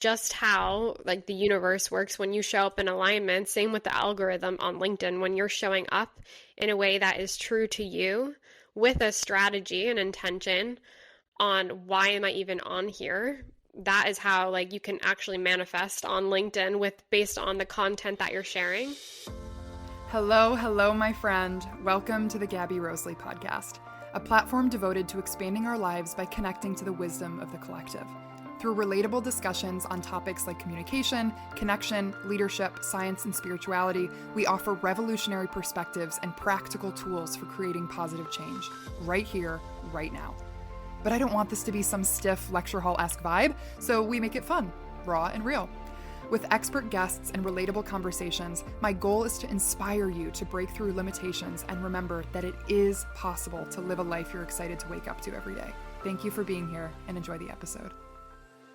just how like the universe works when you show up in alignment. Same with the algorithm on LinkedIn. When you're showing up in a way that is true to you with a strategy and intention on why am I even on here, that is how like you can actually manifest on LinkedIn based on the content that you're sharing. Hello, my friend. Welcome to the Gabby Rosley podcast, a platform devoted to expanding our lives by connecting to the wisdom of the collective. Through relatable discussions on topics like communication, connection, leadership, science, and spirituality, we offer revolutionary perspectives and practical tools for creating positive change right here, right now. But I don't want this to be some stiff lecture hall-esque vibe, so we make it fun, raw, and real. With expert guests and relatable conversations, my goal is to inspire you to break through limitations and remember that it is possible to live a life you're excited to wake up to every day. Thank you for being here and enjoy the episode.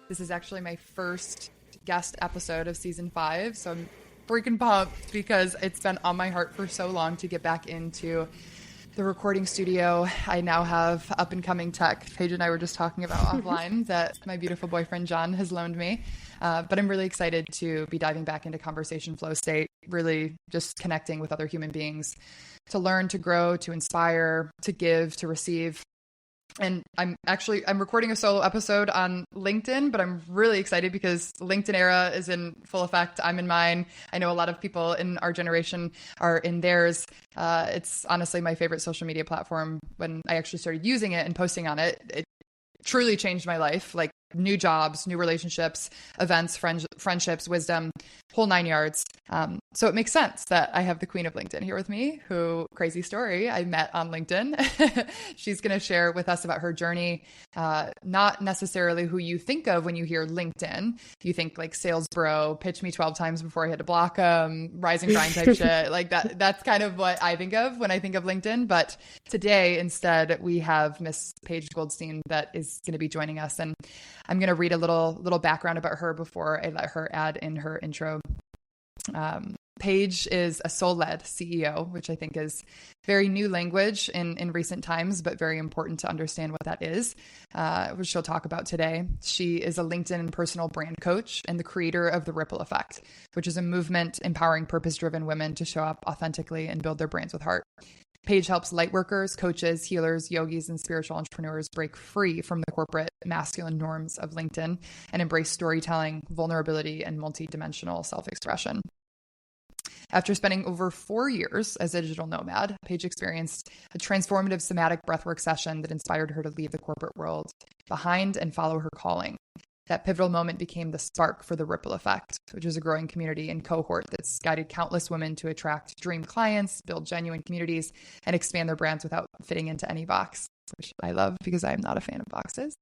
This is actually my first guest episode of season 5, so I'm freaking pumped because it's been on my heart for so long to get back into the recording studio. I now have up and coming tech. Paige and I were just talking about offline that my beautiful boyfriend John has loaned me. But I'm really excited to be diving back into conversation flow state, really just connecting with other human beings to learn, to grow, to inspire, to give, to receive. And I'm recording a solo episode on LinkedIn, but I'm really excited because the LinkedIn era is in full effect. I'm in mine. I know a lot of people in our generation are in theirs. It's honestly my favorite social media platform. When I actually started using it and posting on it, it truly changed my life. Like new jobs, new relationships, events, friendships, wisdom, whole 9 yards. So it makes sense that I have the queen of LinkedIn here with me, who, crazy story, I met on LinkedIn. She's going to share with us about her journey, not necessarily who you think of when you hear LinkedIn. You think like sales bro, pitch me 12 times before I had to block them, rise and grind type shit. Like that's kind of what I think of when I think of LinkedIn. But today, instead, we have Miss Paige Goldstein that is going to be joining us. And I'm going to read a little background about her before I let her add in her intro. Paige is a soul-led CEO, which I think is very new language in recent times, but very important to understand what that is, which she'll talk about today. She is a LinkedIn and personal brand coach and the creator of The Ripple Effect, which is a movement empowering purpose-driven women to show up authentically and build their brands with heart. Paige helps lightworkers, coaches, healers, yogis, and spiritual entrepreneurs break free from the corporate masculine norms of LinkedIn and embrace storytelling, vulnerability, and multidimensional self-expression. After spending over 4 years as a digital nomad, Paige experienced a transformative somatic breathwork session that inspired her to leave the corporate world behind and follow her calling. That pivotal moment became the spark for The Ripple Effect, which is a growing community and cohort that's guided countless women to attract dream clients, build genuine communities, and expand their brands without fitting into any box, which I love because I am not a fan of boxes.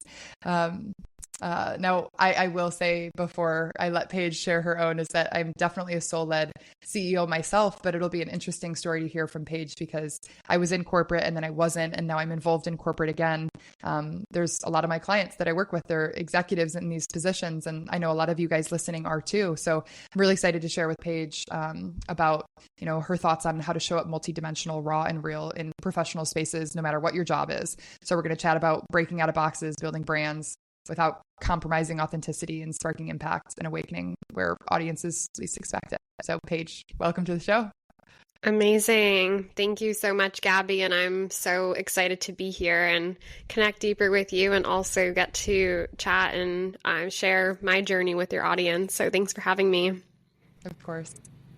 Now, I will say before I let Paige share her own is that I'm definitely a soul-led CEO myself, but it'll be an interesting story to hear from Paige because I was in corporate and then I wasn't, and now I'm involved in corporate again. There's a lot of my clients that I work with, they're executives in these positions, and I know a lot of you guys listening are too. So I'm really excited to share with Paige about her thoughts on how to show up multidimensional, raw, and real in professional spaces, no matter what your job is. So we're going to chat about breaking out of boxes, building brands without compromising authenticity, and sparking impact and awakening where audiences least expect it. So Paige, welcome to the show. Amazing. Thank you so much, Gabby. And I'm so excited to be here and connect deeper with you and also get to chat and share my journey with your audience. So thanks for having me. Of course.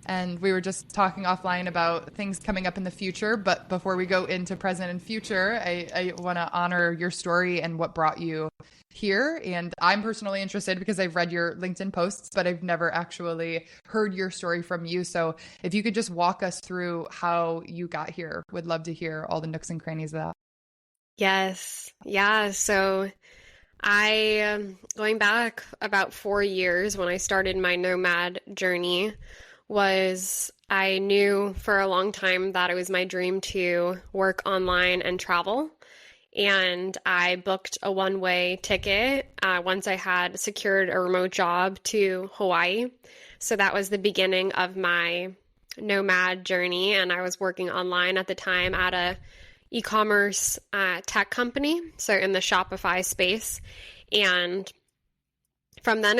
And we were just talking offline about things coming up in the future. But before we go into present and future, I want to honor your story and what brought you here. And I'm personally interested because I've read your LinkedIn posts, but I've never actually heard your story from you. So if you could just walk us through how you got here, would love to hear all the nooks and crannies of that. Yes. Yeah. So going back about 4 years when I started my nomad journey, I knew for a long time that it was my dream to work online and travel. And I booked a one-way ticket once I had secured a remote job to Hawaii. So that was the beginning of my nomad journey. And I was working online at the time at a e-commerce tech company, so in the Shopify space. And from then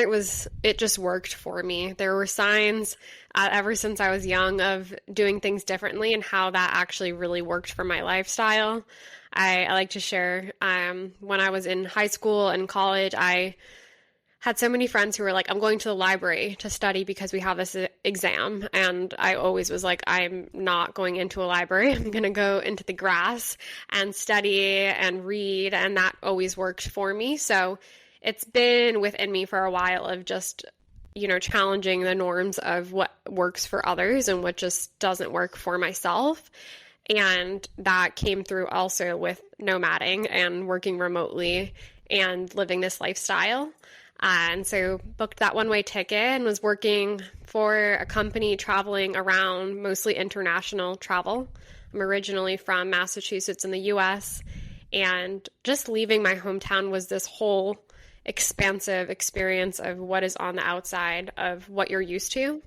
it just worked for me. There were signs ever since I was young of doing things differently and how that actually really worked for my lifestyle. I like to share when I was in high school and college, I had so many friends who were like, I'm going to the library to study because we have this exam. And I always was like, I'm not going into a library. I'm going to go into the grass and study and read. And that always worked for me. So it's been within me for a while of just, challenging the norms of what works for others and what just doesn't work for myself. And that came through also with nomading and working remotely and living this lifestyle. And so booked that one-way ticket and was working for a company traveling around, mostly international travel. I'm originally from Massachusetts in the US, and just leaving my hometown was this whole expansive experience of what is on the outside of what you're used to.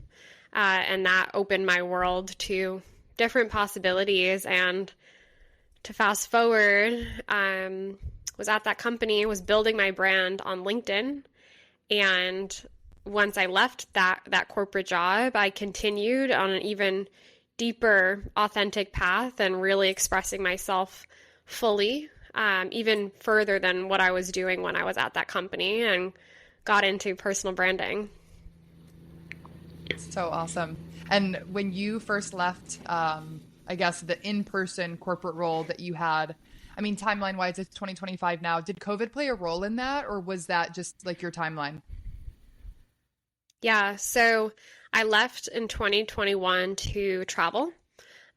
And that opened my world to different possibilities. And to fast forward, was at that company, was building my brand on LinkedIn. And once I left that corporate job, I continued on an even deeper, authentic path and really expressing myself fully, even further than what I was doing when I was at that company, and got into personal branding. So awesome. And when you first left, I guess, the in-person corporate role that you had, I mean, timeline-wise, it's 2025 now. Did COVID play a role in that, or was that just like your timeline? Yeah, so I left in 2021 to travel,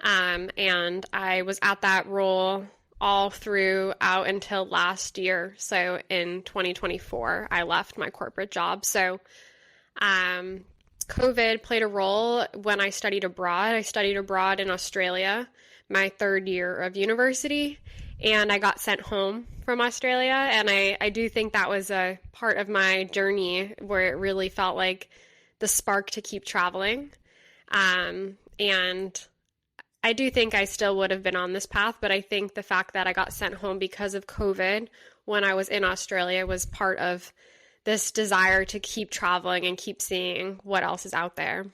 and I was at that role all throughout until last year. So in 2024, I left my corporate job. So COVID played a role when I studied abroad. I studied abroad in Australia, my third year of university, and I got sent home from Australia. And I do think that was a part of my journey where it really felt like the spark to keep traveling. And I do think I still would have been on this path, but I think the fact that I got sent home because of COVID when I was in Australia was part of this desire to keep traveling and keep seeing what else is out there.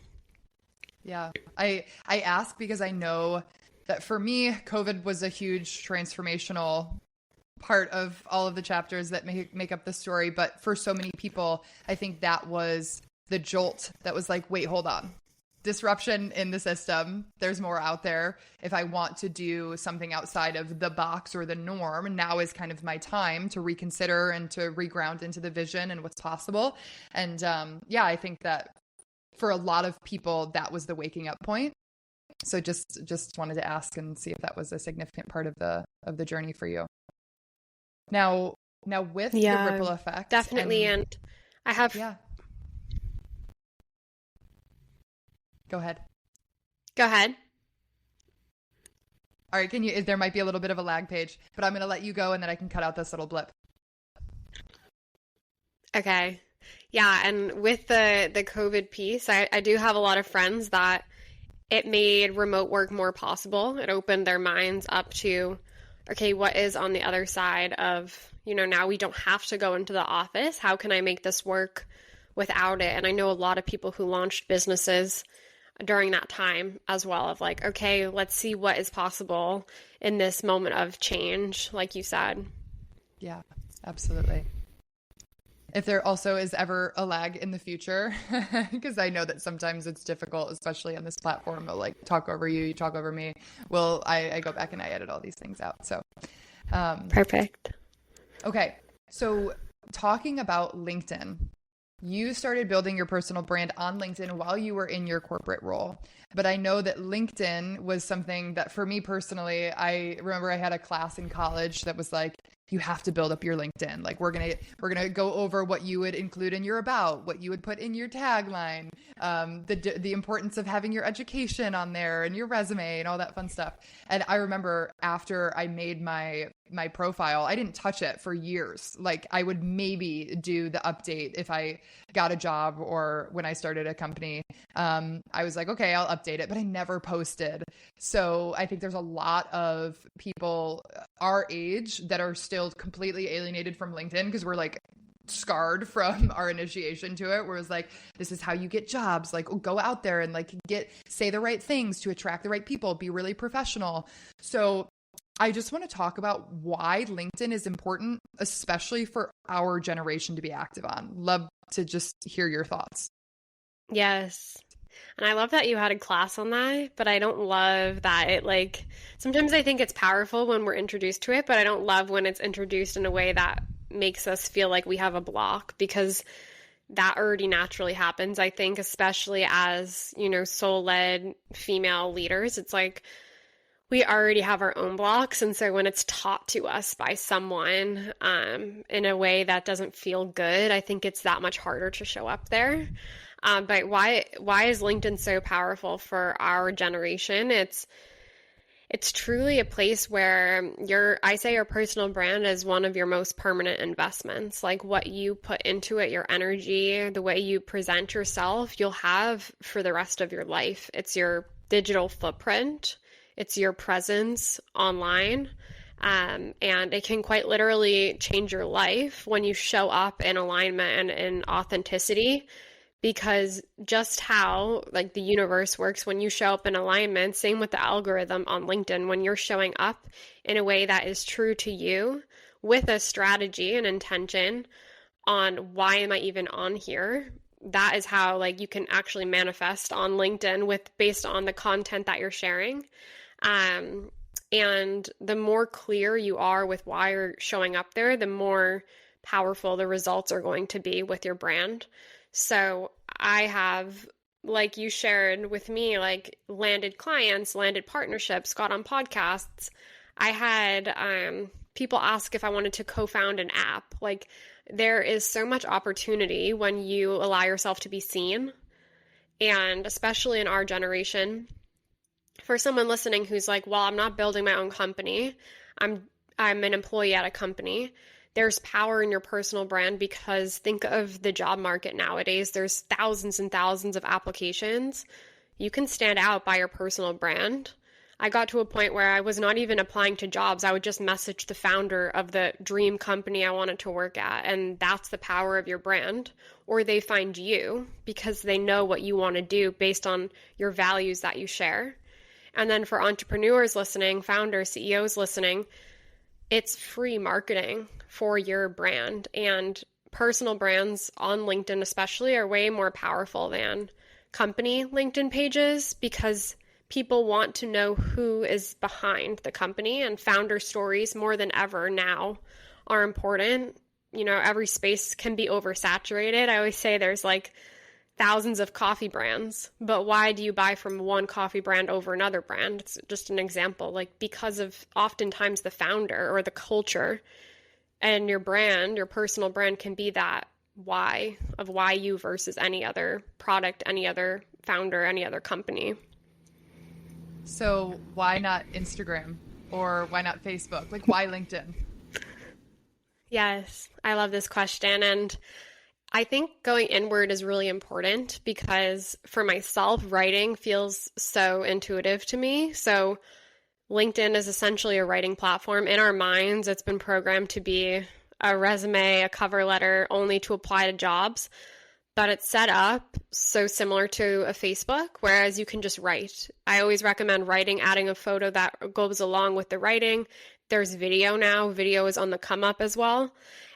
Yeah, I ask because I know that for me, COVID was a huge transformational part of all of the chapters that make up the story. But for so many people, I think that was the jolt that was like, wait, hold on. Disruption in the system. There's more out there. If I want to do something outside of the box or the norm, now is kind of my time to reconsider and to reground into the vision and what's possible. And yeah, I think that for a lot of people, that was the waking up point. So just wanted to ask and see if that was a significant part of the journey for you. Now with the ripple effect. Definitely. And I have Go ahead. All right, there might be a little bit of a lag, Paige, but I'm going to let you go and then I can cut out this little blip. Okay. Yeah, and with the COVID piece, I do have a lot of friends that it made remote work more possible. It opened their minds up to, okay, what is on the other side of, now we don't have to go into the office. How can I make this work without it? And I know a lot of people who launched businesses during that time as well, of like, okay, let's see what is possible in this moment of change, like you said. Yeah, absolutely. If there also is ever a lag in the future, because I know that sometimes it's difficult, especially on this platform, I'll like talk over you, you talk over me. Well, I go back and I edit all these things out. So perfect. Okay. So talking about LinkedIn, you started building your personal brand on LinkedIn while you were in your corporate role. But I know that LinkedIn was something that for me personally, I remember I had a class in college that was like, you have to build up your LinkedIn. Like we're going to go over what you would include in your about, what you would put in your tagline, the importance of having your education on there and your resume and all that fun stuff. And I remember after I made my profile, I didn't touch it for years. Like I would maybe do the update if I got a job or when I started a company. I was like, okay, I'll update it, but I never posted. So I think there's a lot of people our age that are still completely alienated from LinkedIn because we're like scarred from our initiation to it, where it was like, this is how you get jobs, like go out there and like say the right things to attract the right people, be really professional. So I just want to talk about why LinkedIn is important, especially for our generation to be active on. Love to just hear your thoughts. Yes. And I love that you had a class on that, but I don't love that sometimes I think it's powerful when we're introduced to it, but I don't love when it's introduced in a way that makes us feel like we have a block, because that already naturally happens, I think, especially as, soul-led female leaders. It's like we already have our own blocks. And so when it's taught to us by someone in a way that doesn't feel good, I think it's that much harder to show up there. But why is LinkedIn so powerful for our generation? It's truly a place where I say your personal brand is one of your most permanent investments. Like what you put into it, your energy, the way you present yourself, you'll have for the rest of your life. It's your digital footprint. It's your presence online. And it can quite literally change your life when you show up in alignment and in authenticity. Because just how the universe works, when you show up in alignment, same with the algorithm on LinkedIn, when you're showing up in a way that is true to you with a strategy and intention on why am I even on here, that is how you can actually manifest on LinkedIn based on the content that you're sharing. And the more clear you are with why you're showing up there, the more powerful the results are going to be with your brand. So I have, like you shared with me, landed clients, landed partnerships, got on podcasts. I had people ask if I wanted to co-found an app. There is so much opportunity when you allow yourself to be seen. And especially in our generation, for someone listening who's like, well, I'm not building my own company. I'm an employee at a company. There's power in your personal brand, because think of the job market nowadays. There's thousands and thousands of applications. You can stand out by your personal brand. I got to a point where I was not even applying to jobs. I would just message the founder of the dream company I wanted to work at. And that's the power of your brand. Or they find you because they know what you want to do based on your values that you share. And then for entrepreneurs listening, founders, CEOs listening, it's free marketing for your brand. And personal brands on LinkedIn especially are way more powerful than company LinkedIn pages, because people want to know who is behind the company, and founder stories more than ever now are important. Every space can be oversaturated. I always say there's thousands of coffee brands, but why do you buy from one coffee brand over another brand? It's just an example, because of oftentimes the founder or the culture, and your brand, your personal brand can be that why of why you versus any other product, any other founder, any other company. So why not Instagram, or why not Facebook? Why LinkedIn? Yes, I love this question. And I think going inward is really important, because for myself, writing feels so intuitive to me. So LinkedIn is essentially a writing platform. In our minds, it's been programmed to be a resume, a cover letter, only to apply to jobs. But it's set up so similar to a Facebook, whereas you can just write. I always recommend writing, adding a photo that goes along with the writing. There's video now. Video is on the come up as well.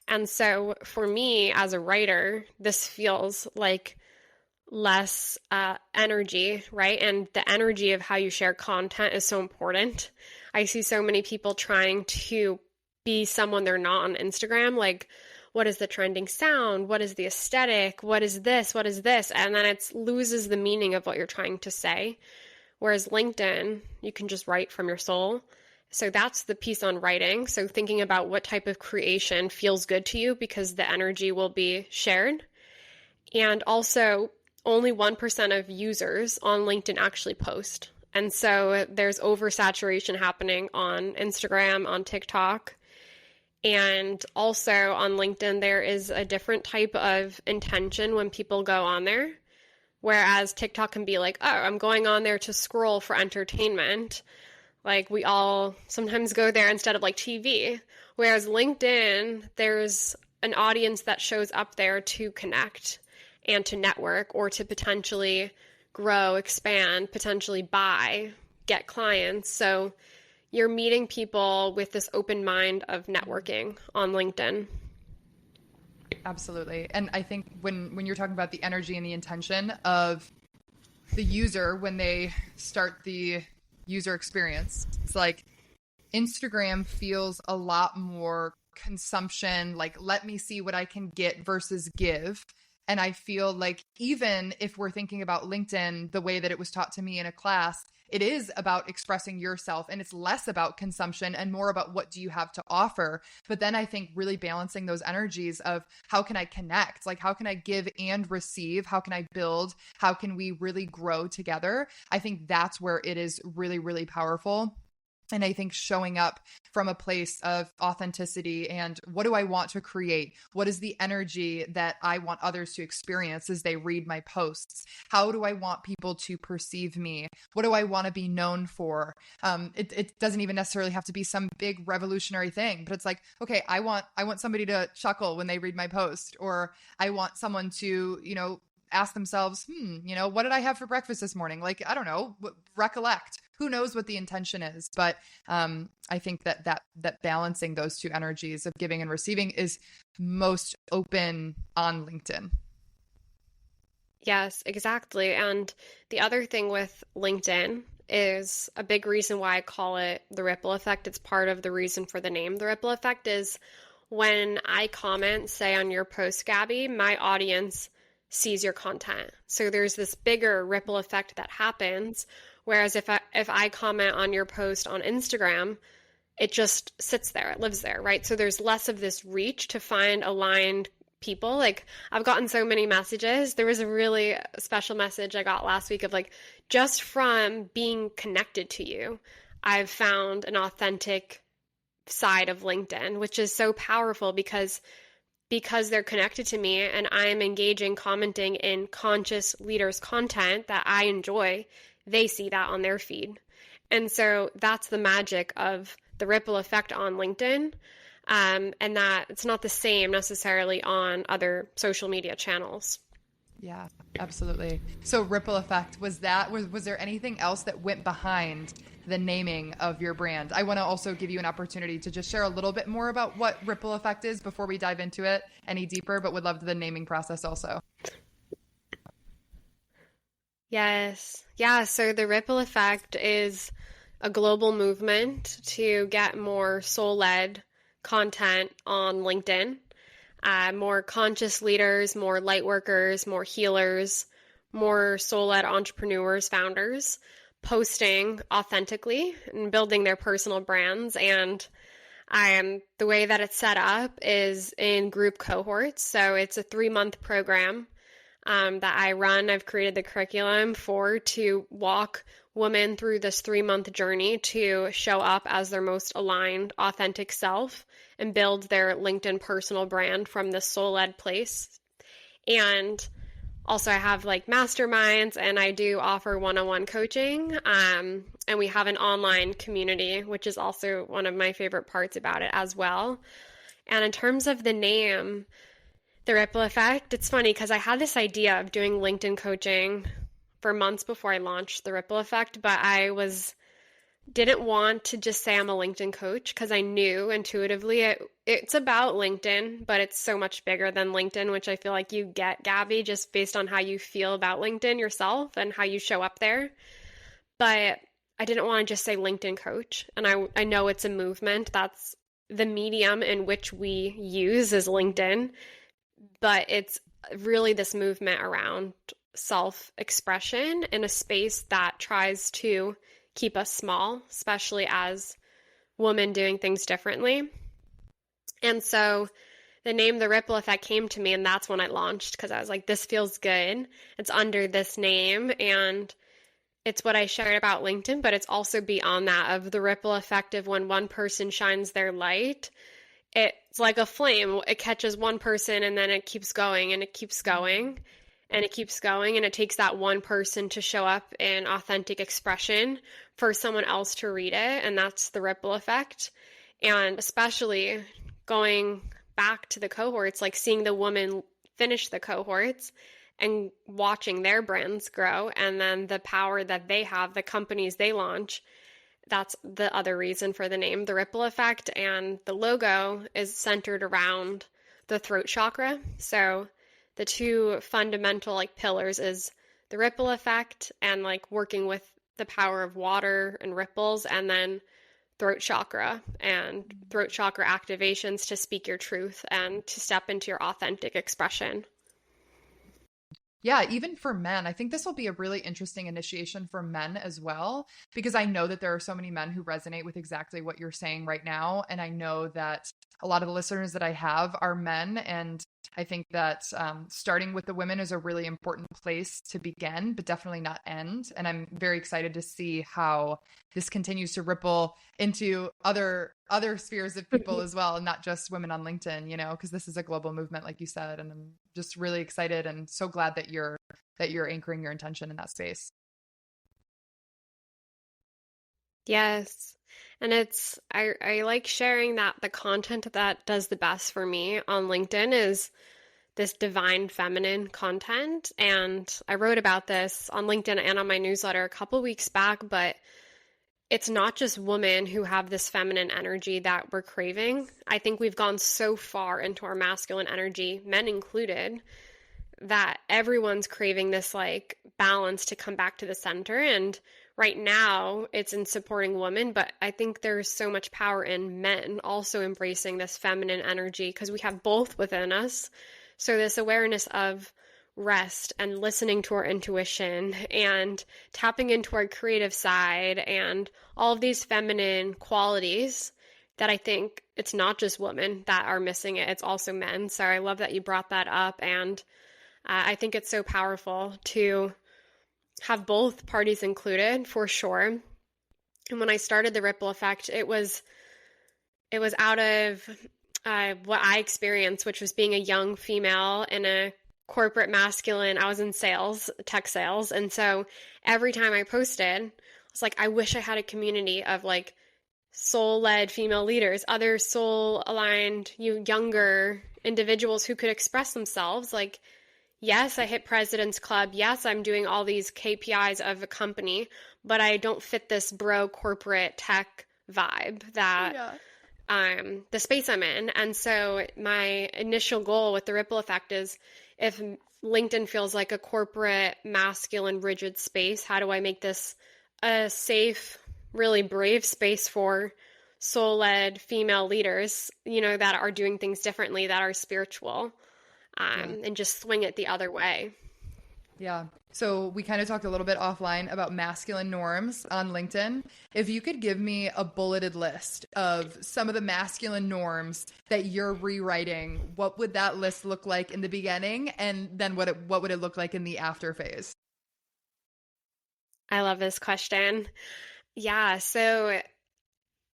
And so for me as a writer, this feels like less energy, right? And the energy of how you share content is so important. I see so many people trying to be someone they're not on Instagram. What is the trending sound? What is the aesthetic? What is this? What is this? And then it loses the meaning of what you're trying to say. Whereas LinkedIn, you can just write from your soul. So that's the piece on writing. So thinking about what type of creation feels good to you, because the energy will be shared. And also, only 1% of users on LinkedIn actually post. And so there's oversaturation happening on Instagram, on TikTok. And also on LinkedIn, there is a different type of intention when people go on there. Whereas TikTok can be like, oh, I'm going on there to scroll for entertainment. We all sometimes go there instead of TV. Whereas LinkedIn, there's an audience that shows up there to connect and to network or to potentially grow, expand, potentially buy, get clients. So you're meeting people with this open mind of networking on LinkedIn. Absolutely. And I think when you're talking about the energy and the intention of the user when they start the user experience, it's like Instagram feels a lot more consumption, like let me see what I can get versus give. And I feel like even if we're thinking about LinkedIn the way that it was taught to me in a class, it is about expressing yourself, and it's less about consumption and more about what do you have to offer. But then I think really balancing those energies of how can I connect? Like how can I give and receive? How can I build? How can we really grow together? I think that's where it is really, really powerful. And I think showing up from a place of authenticity and what do I want to create? What is the energy that I want others to experience as they read my posts? How do I want people to perceive me? What do I want to be known for? It doesn't even necessarily have to be some big revolutionary thing, but it's like, okay, I want somebody to chuckle when they read my post, or I want someone to, ask themselves, what did I have for breakfast this morning? Like, I don't know, recollect. Who knows what the intention is? But I think that balancing those two energies of giving and receiving is most open on LinkedIn. Yes, exactly. And the other thing with LinkedIn is a big reason why I call it the ripple effect. It's part of the reason for the name. The ripple effect is when I comment, say on your post, Gabby, my audience sees your content. So there's this bigger ripple effect that happens. Whereas if I comment on your post on Instagram, it just sits there, it lives there, right? So there's less of this reach to find aligned people. Like I've gotten so many messages. There was a really special message I got last week of like, just from being connected to you, I've found an authentic side of LinkedIn, which is so powerful because they're connected to me and I'm engaging, commenting in conscious leaders' content that I enjoy, they see that on their feed. And so that's the magic of the ripple effect on LinkedIn, and that it's not the same necessarily on other social media channels. Yeah, absolutely. So ripple effect, was there anything else that went behind the naming of your brand? I want to also give you an opportunity to just share a little bit more about what ripple effect is before we dive into it any deeper, but would love the naming process also. Yes. Yeah. So the ripple effect is a global movement to get more soul-led content on LinkedIn, more conscious leaders, more light workers, more healers, more soul-led entrepreneurs, founders, posting authentically and building their personal brands. And the way that it's set up is in group cohorts. So it's a 3-month program that I run. I've created the curriculum to walk women through this 3-month journey to show up as their most aligned, authentic self and build their LinkedIn personal brand from this soul-led place. And also I have like masterminds and I do offer one-on-one coaching. And we have an online community, which is also one of my favorite parts about it as well. And in terms of the name, the ripple effect, it's funny because I had this idea of doing LinkedIn coaching for months before I launched the ripple effect, but I didn't want to just say I'm a LinkedIn coach because I knew intuitively it's about LinkedIn, but it's so much bigger than LinkedIn, which I feel like you get, Gabby, just based on how you feel about LinkedIn yourself and how you show up there. But I didn't want to just say LinkedIn coach. And I know it's a movement. That's the medium in which we use is LinkedIn. But it's really this movement around self-expression in a space that tries to keep us small, especially as women doing things differently. And so the name The Ripple Effect came to me, and that's when I launched because I was like, this feels good. It's under this name, and it's what I shared about LinkedIn, but it's also beyond that of the ripple effect of when one person shines their light. It's like a flame. It catches one person and then it keeps going and it keeps going and it keeps going. And it takes that one person to show up in authentic expression for someone else to read it. And that's the ripple effect. And especially going back to the cohorts, like seeing the woman finish the cohorts and watching their brands grow, and then the power that they have, the companies they launch. That's the other reason for the name, the ripple effect. And the logo is centered around the throat chakra. So the two fundamental like pillars is the ripple effect and like working with the power of water and ripples, and then throat chakra and throat chakra activations to speak your truth and to step into your authentic expression. Yeah, even for men, I think this will be a really interesting initiation for men as well, because I know that there are so many men who resonate with exactly what you're saying right now. And I know that a lot of the listeners that I have are men. And I think that starting with the women is a really important place to begin, but definitely not end. And I'm very excited to see how this continues to ripple into other spheres of people as well, and not just women on LinkedIn, you know, because this is a global movement, like you said. And I'm just really excited and so glad that you're anchoring your intention in that space. Yes. And I like sharing that the content that does the best for me on LinkedIn is this divine feminine content. And I wrote about this on LinkedIn and on my newsletter a couple weeks back, but it's not just women who have this feminine energy that we're craving. I think we've gone so far into our masculine energy, men included, that everyone's craving this like balance to come back to the center. And right now it's in supporting women, but I think there's so much power in men also embracing this feminine energy because we have both within us. So this awareness of rest and listening to our intuition and tapping into our creative side and all of these feminine qualities that I think it's not just women that are missing it, it's also men. So I love that you brought that up, and I think it's so powerful to have both parties included for sure. And when I started the ripple effect, it was out of what I experienced, which was being a young female in a corporate masculine. I was in sales, tech sales. And so every time I posted, I was like, I wish I had a community of like soul-led female leaders, other soul-aligned, younger individuals who could express themselves. Like, yes, I hit President's Club. Yes, I'm doing all these KPIs of a company, but I don't fit this bro corporate tech vibe that the space I'm in. And so my initial goal with the ripple effect is, if LinkedIn feels like a corporate, masculine, rigid space, how do I make this a safe, really brave space for soul-led female leaders, that are doing things differently, that are spiritual, and just swing it the other way. Yeah. So we kind of talked a little bit offline about masculine norms on LinkedIn. If you could give me a bulleted list of some of the masculine norms that you're rewriting, what would that list look like in the beginning? And then what would it look like in the after phase? I love this question. Yeah. So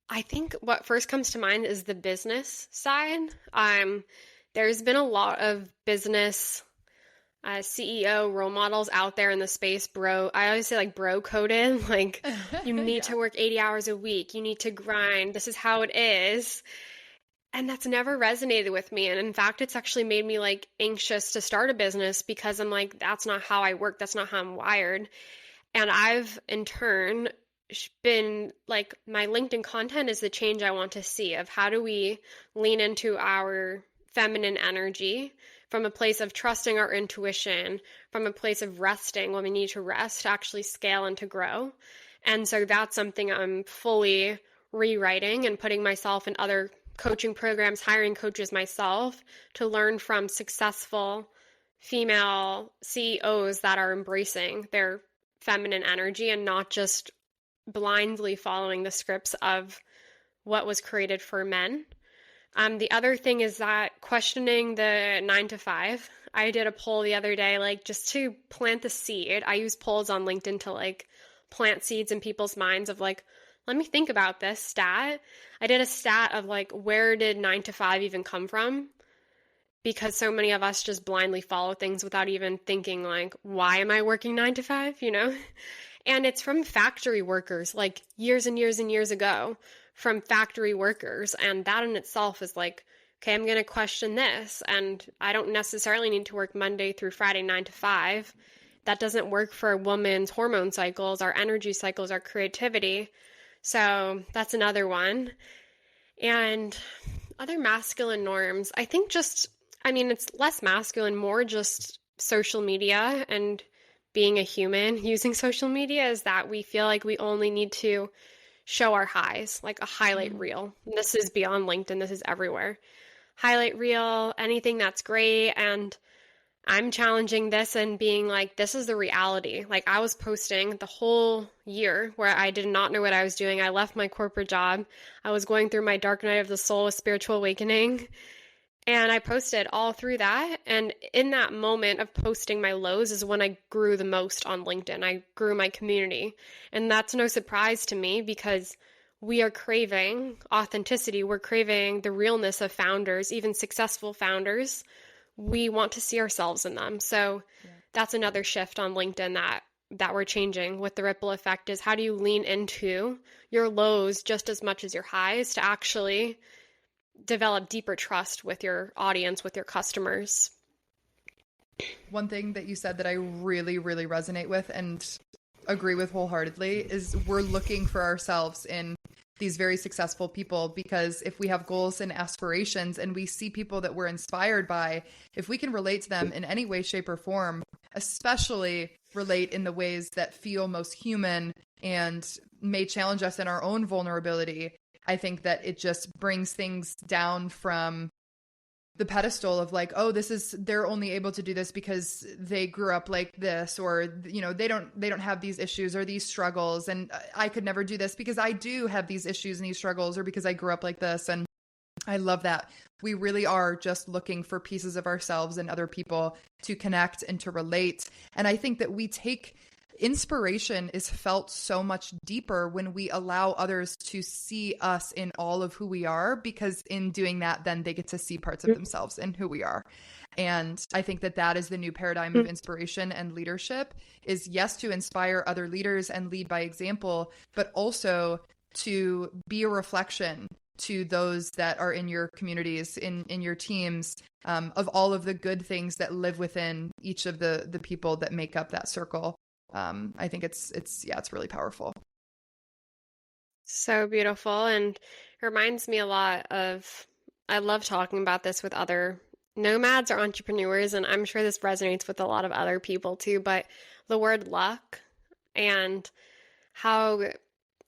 I think what first comes to mind is the business side. There's been a lot of business CEO role models out there in the space, I always say like bro coded, like you need to work 80 hours a week, you need to grind, this is how it is. And that's never resonated with me. And in fact, it's actually made me like anxious to start a business because I'm like, that's not how I work. That's not how I'm wired. And I've in turn been like, my LinkedIn content is the change I want to see of how do we lean into our feminine energy from a place of trusting our intuition, from a place of resting when we need to rest, to actually scale and to grow. And so that's something I'm fully rewriting and putting myself in other coaching programs, hiring coaches myself to learn from successful female CEOs that are embracing their feminine energy and not just blindly following the scripts of what was created for men. The other thing is that questioning the 9 to 5. I did a poll the other day, like just to plant the seed. I use polls on LinkedIn to like plant seeds in people's minds of like, let me think about this stat. I did a stat of like, where did 9 to 5 even come from? Because so many of us just blindly follow things without even thinking like, why am I working 9 to 5, And it's from factory workers, like years and years and years ago, from factory workers. And that in itself is like okay, I'm going to question this. And I don't necessarily need to work Monday through Friday, 9 to 5. That doesn't work for a woman's hormone cycles, our energy cycles, our creativity. So that's another one. And other masculine norms, I think it's less masculine, more just social media and being a human using social media is that we feel like we only need to show our highs, like a highlight reel. And this is beyond LinkedIn, this is everywhere. Highlight reel, anything that's great. And I'm challenging this and being like, this is the reality. Like, I was posting the whole year where I did not know what I was doing. I left my corporate job. I was going through my dark night of the soul, a spiritual awakening. And I posted all through that. And in that moment of posting my lows is when I grew the most on LinkedIn. I grew my community. And that's no surprise to me because we are craving authenticity. We're craving the realness of founders, even successful founders. We want to see ourselves in them. So that's another shift on LinkedIn that we're changing with the ripple effect is how do you lean into your lows just as much as your highs to actually develop deeper trust with your audience, with your customers. One thing that you said that I really, really resonate with and agree with wholeheartedly is we're looking for ourselves in these very successful people, because if we have goals and aspirations and we see people that we're inspired by, if we can relate to them in any way, shape, or form, especially relate in the ways that feel most human and may challenge us in our own vulnerability, I think that it just brings things down from the pedestal of like, oh, they're only able to do this because they grew up like this, or, they don't have these issues or these struggles. And I could never do this because I do have these issues and these struggles, or because I grew up like this. And I love that. We really are just looking for pieces of ourselves and other people to connect and to relate. And I think that inspiration is felt so much deeper when we allow others to see us in all of who we are, because in doing that, then they get to see parts of themselves in who we are. And I think that is the new paradigm of inspiration and leadership is, yes, to inspire other leaders and lead by example, but also to be a reflection to those that are in your communities, in your teams, of all of the good things that live within each of the people that make up that circle. I think it's really powerful. So beautiful. And it reminds me a lot of, I love talking about this with other nomads or entrepreneurs, and I'm sure this resonates with a lot of other people too, but the word luck and how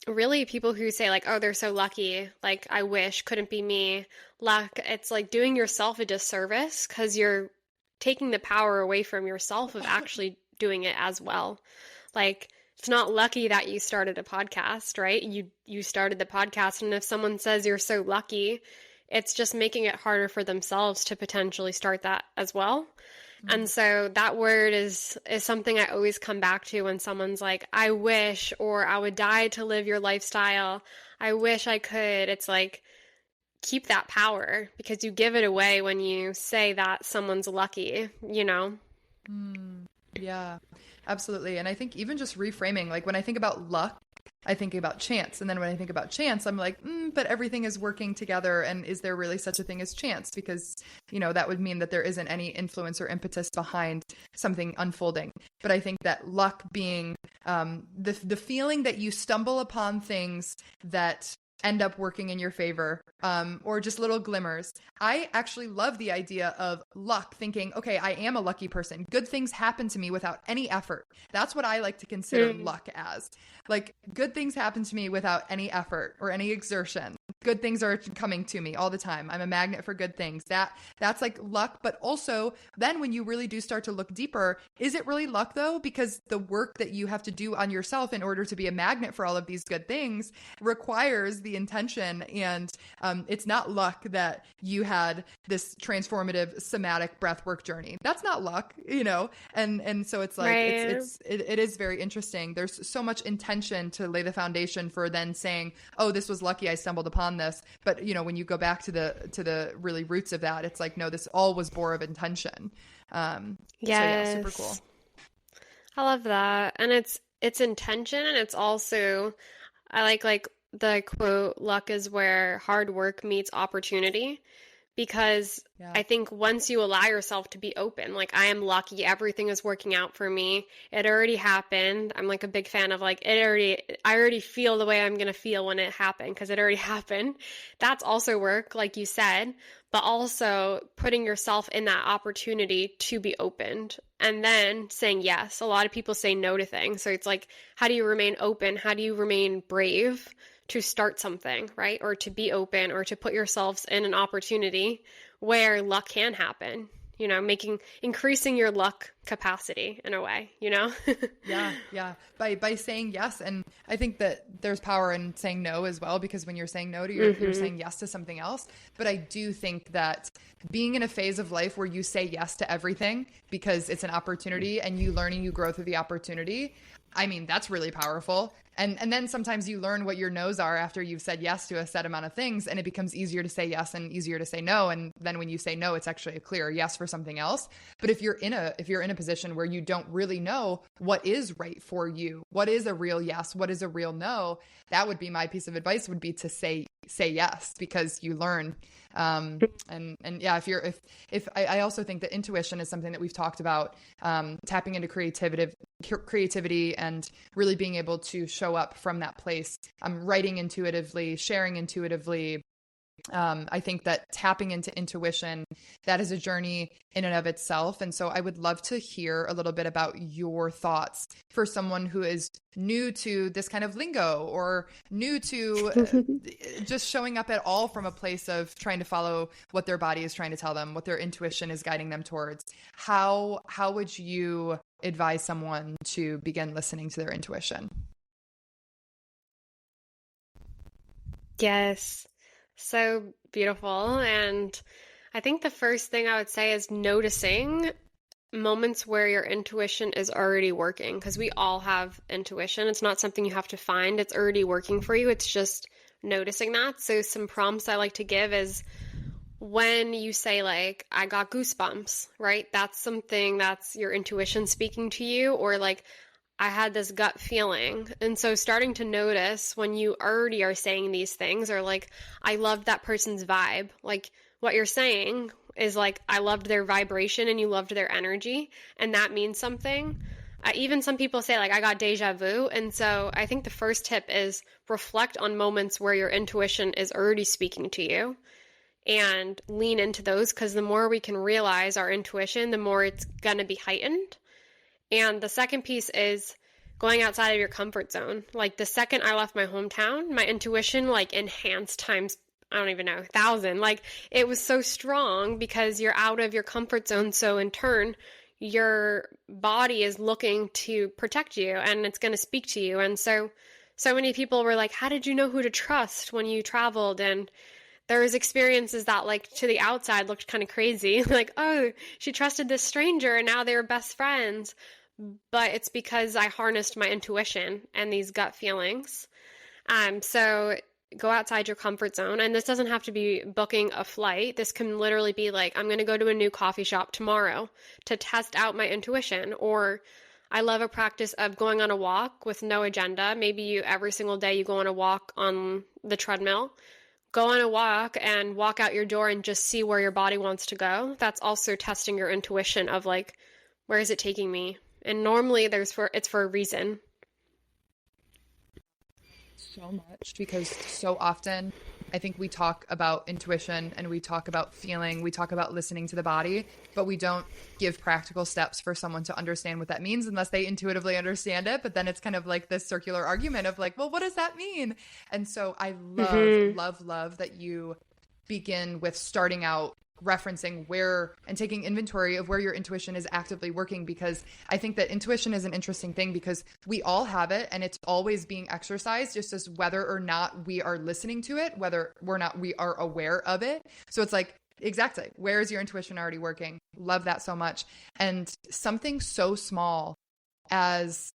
really people who say like, oh, they're so lucky, like I wish, couldn't be me. Luck, it's like doing yourself a disservice because you're taking the power away from yourself of actually doing it as well. Like, it's not lucky that you started a podcast, right? You started the podcast, and if someone says you're so lucky, it's just making it harder for themselves to potentially start that as well. Mm-hmm. And so that word is something I always come back to when someone's like, I wish, or I would die to live your lifestyle. I wish I could. It's like, keep that power, because you give it away when you say that someone's lucky, Yeah, absolutely. And I think even just reframing, like when I think about luck, I think about chance. And then when I think about chance, I'm like, but everything is working together. And is there really such a thing as chance? Because, that would mean that there isn't any influence or impetus behind something unfolding. But I think that luck being the feeling that you stumble upon things that end up working in your favor, or just little glimmers. I actually love the idea of luck, thinking, okay, I am a lucky person. Good things happen to me without any effort. That's what I like to consider luck as. Like, good things happen to me without any effort or any exertion. Good things are coming to me all the time. I'm a magnet for good things. That's like luck. But also then when you really do start to look deeper, is it really luck though? Because the work that you have to do on yourself in order to be a magnet for all of these good things requires the intention. And it's not luck that you had this transformative somatic breathwork journey. That's not luck, and so it's like, right. it is very interesting. There's so much intention to lay the foundation for then saying, oh, this was lucky I stumbled upon this. But when you go back to the really roots of that, it's like, no, this all was born of intention. Yes. So yeah, super cool. I love that. And it's intention, and it's also, I like the quote, luck is where hard work meets opportunity, because Yeah. I think once you allow yourself to be open, like I am lucky, everything is working out for me. It already happened. I'm like a big fan of like I already feel the way I'm going to feel when it happened because it already happened. That's also work, like you said, but also putting yourself in that opportunity to be opened and then saying yes. A lot of people say no to things. So it's like, how do you remain open? How do you remain brave to start something, right? Or to be open or to put yourselves in an opportunity where luck can happen, increasing your luck capacity in a way, Yeah. By saying yes. And I think that there's power in saying no as well, because when you're saying no to you're saying yes to something else. But I do think that being in a phase of life where you say yes to everything because it's an opportunity and you learn and you grow through the opportunity, I mean, that's really powerful. And then sometimes you learn what your no's are after you've said yes to a set amount of things, and it becomes easier to say yes and easier to say no. And then when you say no, it's actually a clear yes for something else. But if you're in a position where you don't really know what is right for you, what is a real yes, what is a real no, that would be my piece of advice, would be to say yes, because you learn. And yeah, if I also think that intuition is something that we've talked about, tapping into creativity and really being able to show up from that place. Writing intuitively, sharing intuitively. I think that tapping into intuition, that is a journey in and of itself. And so I would love to hear a little bit about your thoughts for someone who is new to this kind of lingo, or new to just showing up at all from a place of trying to follow what their body is trying to tell them, what their intuition is guiding them towards. How would you advise someone to begin listening to their intuition? Yes. So beautiful. And I think the first thing I would say is noticing moments where your intuition is already working, because we all have intuition. It's not something you have to find, it's already working for you. It's just noticing that. So, some prompts I like to give is when you say, like, I got goosebumps, right? That's something that's your intuition speaking to you, or like, I had this gut feeling. And so starting to notice when you already are saying these things, or like, I loved that person's vibe. Like, what you're saying is like, I loved their vibration and you loved their energy. And that means something. Even some people say, like, I got deja vu. And so I think the first tip is reflect on moments where your intuition is already speaking to you and lean into those, because the more we can realize our intuition, the more it's going to be heightened. And the second piece is going outside of your comfort zone. Like, the second I left my hometown, my intuition like enhanced times, I don't even know, 1,000. Like, it was so strong because you're out of your comfort zone. So in turn, your body is looking to protect you and it's going to speak to you. And so many people were like, how did you know who to trust when you traveled? And there was experiences that, like, to the outside looked kind of crazy. Like, oh, she trusted this stranger and now they're best friends. But it's because I harnessed my intuition and these gut feelings. So go outside your comfort zone. And this doesn't have to be booking a flight. This can literally be like, I'm going to go to a new coffee shop tomorrow to test out my intuition. Or I love a practice of going on a walk with no agenda. Maybe every single day you go on a walk on the treadmill. Go on a walk and walk out your door and just see where your body wants to go. That's also testing your intuition of, like, where is it taking me? And normally it's for a reason. So much, because so often I think we talk about intuition and we talk about feeling, we talk about listening to the body, but we don't give practical steps for someone to understand what that means unless they intuitively understand it. But then it's kind of like this circular argument of like, well, what does that mean? And so I love that you begin with starting out referencing where and taking inventory of where your intuition is actively working, because I think that intuition is an interesting thing because we all have it and it's always being exercised, just as whether or not we are listening to it, whether or not we are aware of it. So it's like, exactly, where is your intuition already working? Love that so much. And something so small as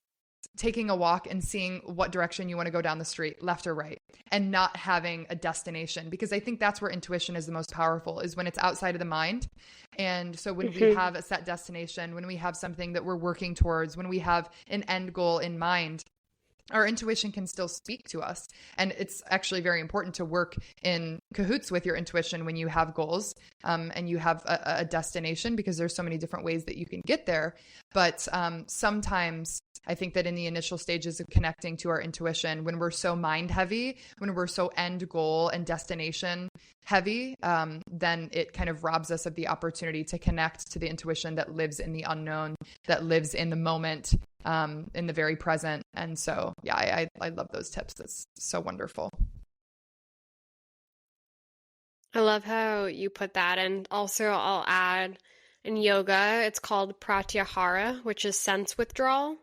taking a walk and seeing what direction you want to go down the street, left or right, and not having a destination, because I think that's where intuition is the most powerful, is when it's outside of the mind. And so when we have a set destination, when we have something that we're working towards, when we have an end goal in mind, our intuition can still speak to us. And it's actually very important to work in cahoots with your intuition when you have goals, and you have a destination, because there's so many different ways that you can get there. But sometimes I think that in the initial stages of connecting to our intuition, when we're so mind heavy, when we're so end goal and destination heavy, then it kind of robs us of the opportunity to connect to the intuition that lives in the unknown, that lives in the moment, in the very present. And so, yeah, I love those tips. That's so wonderful. I love how you put that. And also, I'll add in yoga, it's called pratyahara, which is sense withdrawal.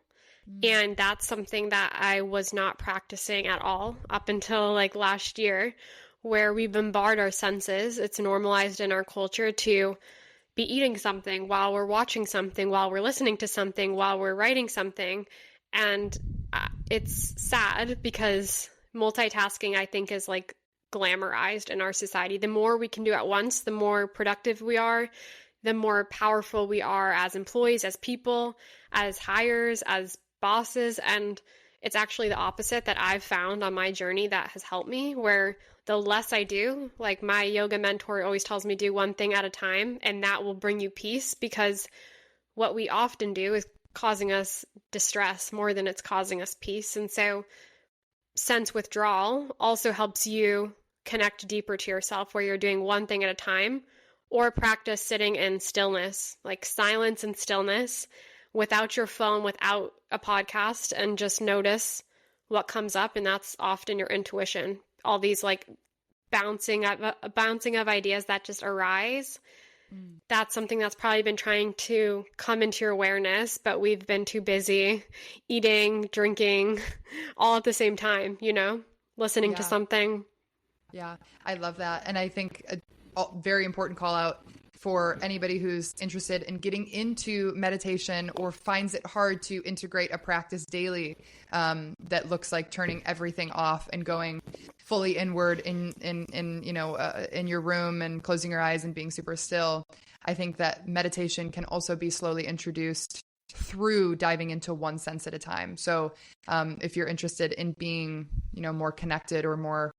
And that's something that I was not practicing at all up until like last year, where we bombard our senses. It's normalized in our culture to be eating something while we're watching something, while we're listening to something, while we're writing something. And it's sad because multitasking, I think, is like glamorized in our society. The more we can do at once, the more productive we are, the more powerful we are as employees, as people, as hires, as bosses. And it's actually the opposite that I've found on my journey that has helped me, where the less I do, like my yoga mentor always tells me, do one thing at a time, and that will bring you peace, because what we often do is causing us distress more than it's causing us peace. And so sense withdrawal also helps you connect deeper to yourself, where you're doing one thing at a time, or practice sitting in stillness, like silence and stillness, without your phone, without a podcast, and just notice what comes up. And that's often your intuition, all these like bouncing of ideas that just arise. That's something that's probably been trying to come into your awareness, but we've been too busy eating, drinking, all at the same time, listening to something. Yeah, I love that. And I think a very important call out for anybody who's interested in getting into meditation or finds it hard to integrate a practice daily, that looks like turning everything off and going fully inward in your room and closing your eyes and being super still. I think that meditation can also be slowly introduced through diving into one sense at a time. So if you're interested in being, more connected or more,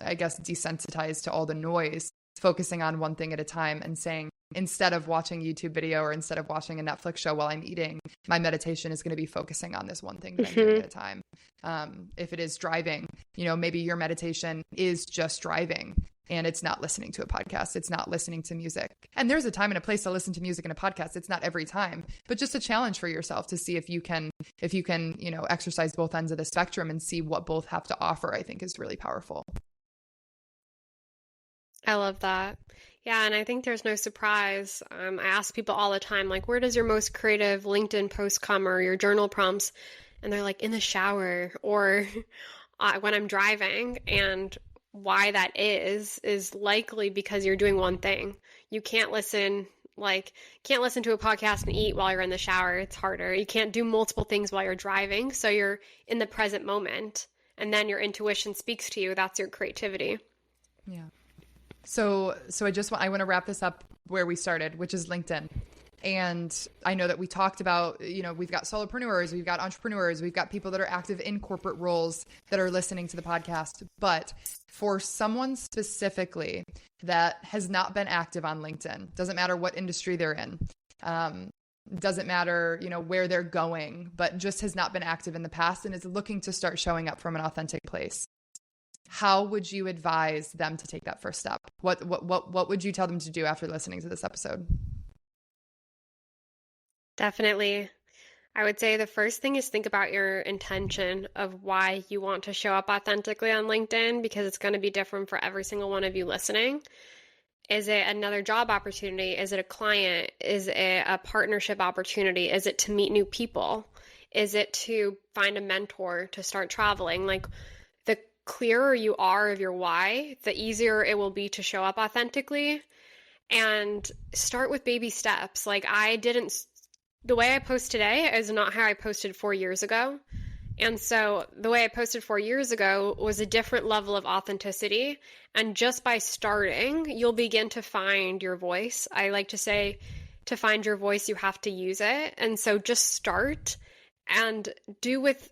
desensitized to all the noise, focusing on one thing at a time and saying, instead of watching YouTube video or instead of watching a Netflix show while I'm eating, my meditation is going to be focusing on this one thing that I'm doing at a time. If it is driving, maybe your meditation is just driving and it's not listening to a podcast. It's not listening to music. And there's a time and a place to listen to music and a podcast. It's not every time, but just a challenge for yourself to see if you can, exercise both ends of the spectrum and see what both have to offer, I think is really powerful. I love that. Yeah, and I think there's no surprise. I ask people all the time, like, where does your most creative LinkedIn post come, or your journal prompts? And they're like, in the shower, or when I'm driving. And why that is likely because you're doing one thing. You can't listen to a podcast and eat while you're in the shower. It's harder. You can't do multiple things while you're driving. So you're in the present moment, and then your intuition speaks to you. That's your creativity. Yeah. So I want to wrap this up where we started, which is LinkedIn. And I know that we talked about, we've got solopreneurs, we've got entrepreneurs, we've got people that are active in corporate roles that are listening to the podcast. But for someone specifically that has not been active on LinkedIn, doesn't matter what industry they're in, doesn't matter, where they're going, but just has not been active in the past and is looking to start showing up from an authentic place, how would you advise them to take that first step? What would you tell them to do after listening to this episode? Definitely. I would say the first thing is think about your intention of why you want to show up authentically on LinkedIn, because it's going to be different for every single one of you listening. Is it another job opportunity? Is it a client? Is it a partnership opportunity? Is it to meet new people? Is it to find a mentor to start traveling? Like, the clearer you are of your why, the easier it will be to show up authentically. And start with baby steps. Like, the way I post today is not how I posted 4 years ago. And so the way I posted 4 years ago was a different level of authenticity. And just by starting, you'll begin to find your voice. I like to say, to find your voice, you have to use it. And so just start and do with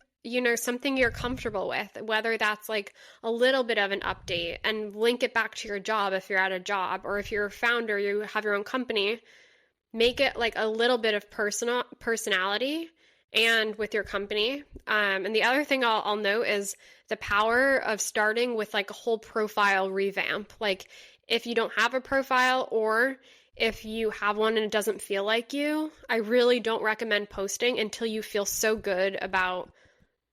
something you're comfortable with, whether that's like a little bit of an update, and link it back to your job if you're at a job, or if you're a founder, you have your own company, make it like a little bit of personality and with your company. And the other thing I'll note is the power of starting with like a whole profile revamp. Like if you don't have a profile, or if you have one and it doesn't feel like you, I really don't recommend posting until you feel so good about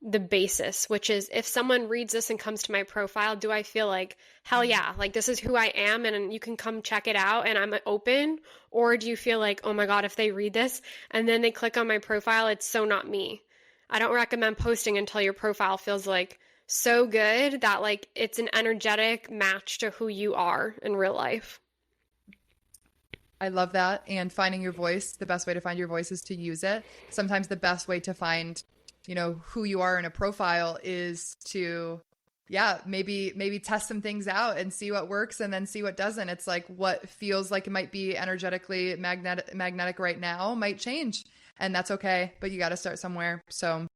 the basis, which is, if someone reads this and comes to my profile, do I feel like, hell yeah, like this is who I am and you can come check it out and I'm open? Or do you feel like, oh my God, if they read this and then they click on my profile, it's so not me? I don't recommend posting until your profile feels like so good that like it's an energetic match to who you are in real life. I love that. And finding your voice, the best way to find your voice is to use it. Sometimes the best way to find who you are in a profile is to, maybe test some things out and see what works and then see what doesn't. It's like what feels like it might be energetically magnetic right now might change, and that's okay, but you got to start somewhere. So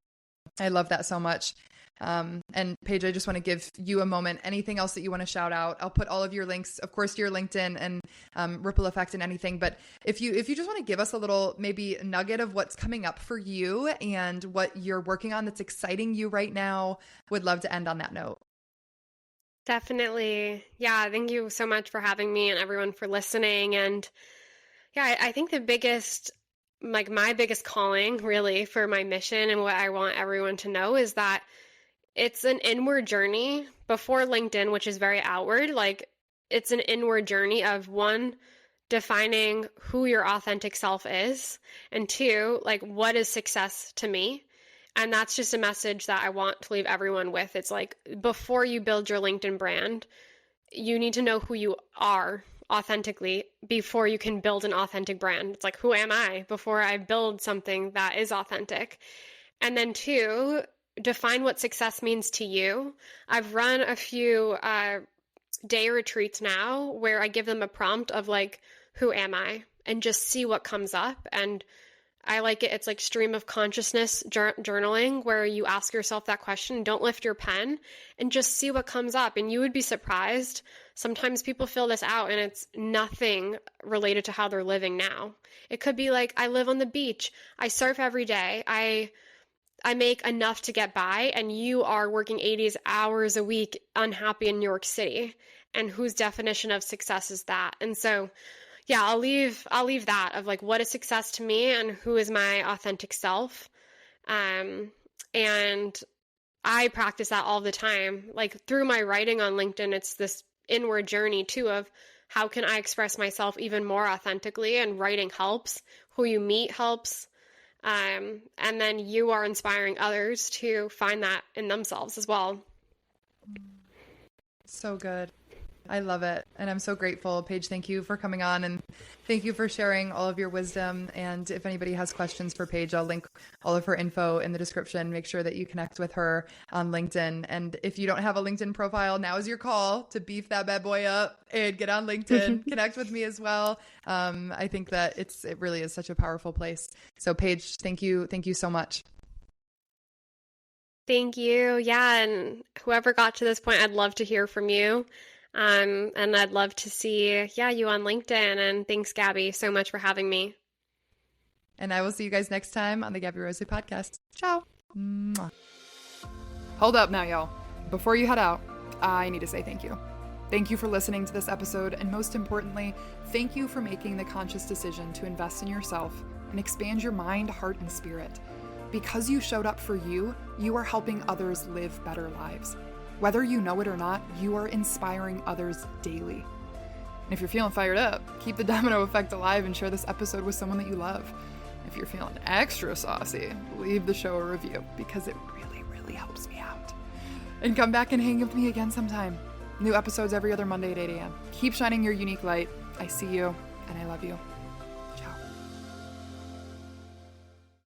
I love that so much. And Paige, I just want to give you a moment. Anything else that you want to shout out? I'll put all of your links, of course, to your LinkedIn and Ripple Effect and anything. But if you just want to give us a little maybe nugget of what's coming up for you and what you're working on that's exciting you right now, would love to end on that note. Definitely. Yeah. Thank you so much for having me and everyone for listening. And yeah, I think my biggest calling really for my mission and what I want everyone to know is that it's an inward journey before LinkedIn, which is very outward. Like it's an inward journey of, one, defining who your authentic self is, and two, like what is success to me? And that's just a message that I want to leave everyone with. It's like, before you build your LinkedIn brand, you need to know who you are authentically before you can build an authentic brand. It's like, who am I before I build something that is authentic? And then two, define what success means to you. I've run a few day retreats now where I give them a prompt of like, who am I? And just see what comes up. And I like it. It's like stream of consciousness journaling, where you ask yourself that question, don't lift your pen, and just see what comes up. And you would be surprised. Sometimes people fill this out and it's nothing related to how they're living now. It could be like, I live on the beach, I surf every day, I make enough to get by, and you are working 80 hours a week, unhappy in New York City. And whose definition of success is that? And so, yeah, I'll leave that of like, what is success to me and who is my authentic self? And I practice that all the time. Like through my writing on LinkedIn, it's this inward journey too of how can I express myself even more authentically, and writing helps. Who you meet helps. And then you are inspiring others to find that in themselves as well. So good. I love it. And I'm so grateful. Paige, thank you for coming on, and thank you for sharing all of your wisdom. And if anybody has questions for Paige, I'll link all of her info in the description. Make sure that you connect with her on LinkedIn. And if you don't have a LinkedIn profile, now is your call to beef that bad boy up and get on LinkedIn. Connect with me as well. I think that it really is such a powerful place. So Paige, thank you. Thank you so much. Thank you. Yeah. And whoever got to this point, I'd love to hear from you. And I'd love to see, you on LinkedIn. And thanks, Gabby, so much for having me. And I will see you guys next time on the Gabby Rosley podcast. Ciao. Mwah. Hold up now, y'all. Before you head out, I need to say thank you. Thank you for listening to this episode. And most importantly, thank you for making the conscious decision to invest in yourself and expand your mind, heart, and spirit. Because you showed up for you, you are helping others live better lives. Whether you know it or not, you are inspiring others daily. And if you're feeling fired up, keep the domino effect alive and share this episode with someone that you love. If you're feeling extra saucy, leave the show a review, because it really, really helps me out. And come back and hang with me again sometime. New episodes every other Monday at 8 a.m. Keep shining your unique light. I see you, and I love you.